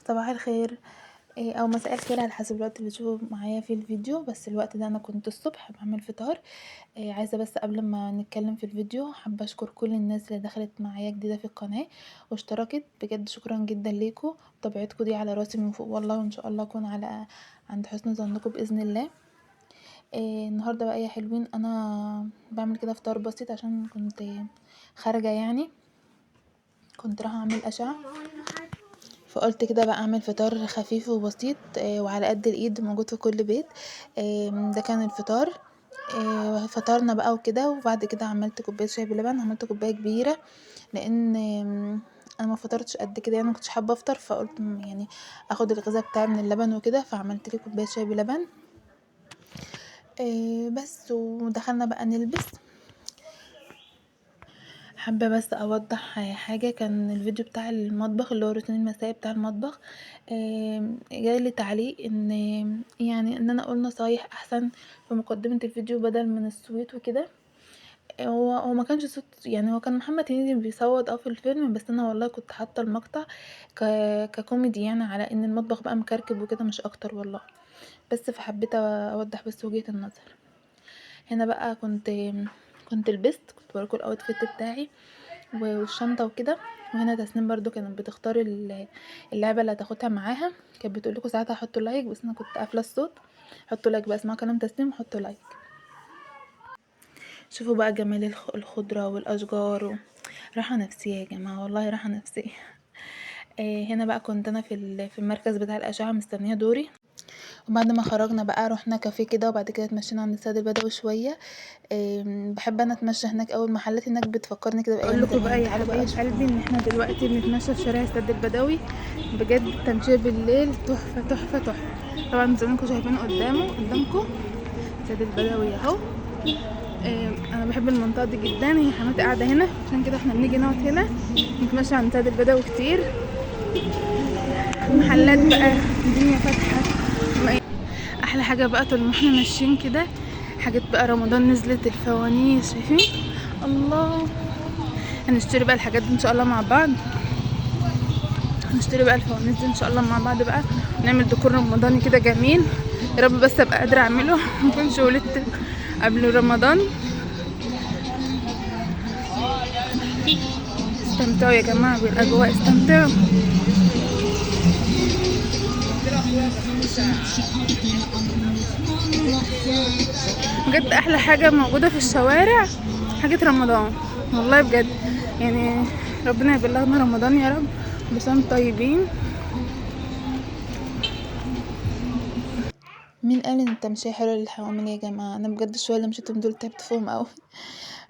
صباح الخير او مساء الخير على حسب الوقت اللي تشوفوا معايا في الفيديو. بس الوقت ده انا كنت الصبح بعمل فطار. عايزه بس قبل ما نتكلم في الفيديو حابه اشكر كل الناس اللي دخلت معايا جديده في القناه واشتركت، بجد شكرا جدا ليكم. طبيعتكم دي على راسي من فوق والله، وان شاء الله اكون على عند حسن ظنكم باذن الله. النهارده بقى يا حلوين انا بعمل كده فطار بسيط عشان كنت خارجه، يعني كنت رايحه اعمل اشعه، فقلت كده بقى اعمل فطار خفيف وبسيط وعلى قد الايد موجود في كل بيت. ده كان الفطار. فطرنا بقى وكده، وبعد كده عملت كوبايه شاي بلبن، عملت كوبايه كبيره لان انا ما فطرتش قد كده، يعني ما كنتش حابه افطر، فقلت يعني اخد الغذاء بتاعي من اللبن وكده، فعملت لي كوبايه شاي بلبن. بس ودخلنا بقى نلبس. حابه بس اوضح حاجه، كان الفيديو بتاع المطبخ اللي هو الروتين المسائي بتاع المطبخ، جالي تعليق ان يعني ان انا اقول نصايح احسن في مقدمه الفيديو بدل من الصويت وكده. هو ما كانش صوت، يعني هو كان محمد هنيدي بيصوت في الفيلم، بس انا والله كنت حاطه المقطع ككوميدي، يعني على ان المطبخ بقى مكركب وكده مش اكتر والله. بس فحبيت اوضح بس وجهة النظر. هنا بقى كنت لبست، كنت بوريكم الاوتفيت بتاعي والشنطه وكده. وهنا تسنيم برضو كانت بتختار اللعبه اللي هتاخدها معاها، كانت بتقول لكم ساعتها حطوا لايك، بس انا كنت قافله الصوت. حطوا لايك بقى، اسمعوا كلام تسنيم وحطوا لايك. شوفوا بقى جمال الخضره والاشجار راحه نفسيه يا جماعه، والله راحه نفسيه. هنا بقى كنت انا في المركز بتاع الاشعه مستنيه دوري. وبعد ما خرجنا بقى رحنا كافيه كده، وبعد كده اتمشينا عند السيد البدوي شويه. بحب انا اتمشى هناك، اول محلات هناك بتفكرني كده بايام زمان. بقى يا حبايب قلبي ان احنا دلوقتي بنتمشى في شارع السد البدوي، بجد التمشيه بالليل تحفه تحفه تحفه. طبعا زي ما انتم شايفين قدامكم السد البدوي اهو. انا بحب المنطقه دي جدا، هي حماتي قاعده هنا عشان كده احنا بنيجي نقعد هنا نتمشى عند السد البدوي كتير. محلات بقى الدنيا فاتحه. احلى حاجه بقى طول ما احنا ماشيين كده حاجات بقى رمضان نزلت، الفوانيس شايفين، الله. هنشتري بقى الحاجات دي ان شاء الله مع بعض، هنشتري بقى الفوانيس دي ان شاء الله مع بعض بقى، نعمل ديكور رمضاني كده جميل. يا رب بس ابقى قادره اعمله مكنش ولدت قبل رمضان. استمتعوا يا جماعه بالاجواء، استمتعوا. بجد احلى حاجه موجوده في الشوارع حاجه رمضان، والله بجد. يعني ربنا يبلغنا رمضان يا رب، بسنة طيبين. مين قال ان التمشية حلوة للحوامل يا جماعة؟ انا بجد شوية اللي مشيتهم دول تعبت فيهم اوي.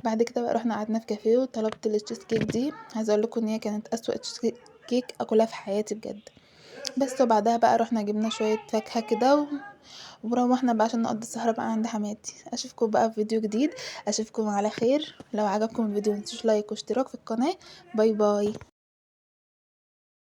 بعد كده بقى رحنا قعدنا في كافيه وطلبت التشيز كيك دي، عايزه اقول لكم ان هي كانت اسوأ تشيز كيك اكلها في حياتي بجد. بس وبعدها بقى رحنا جبنا شويه فاكهه كده وروحنا بقى عشان نقضي السهره بقى عند حماتي. اشوفكم بقى في فيديو جديد، اشوفكم على خير. لو عجبكم الفيديو متنسوش لايك واشتراك في القناه. باي باي.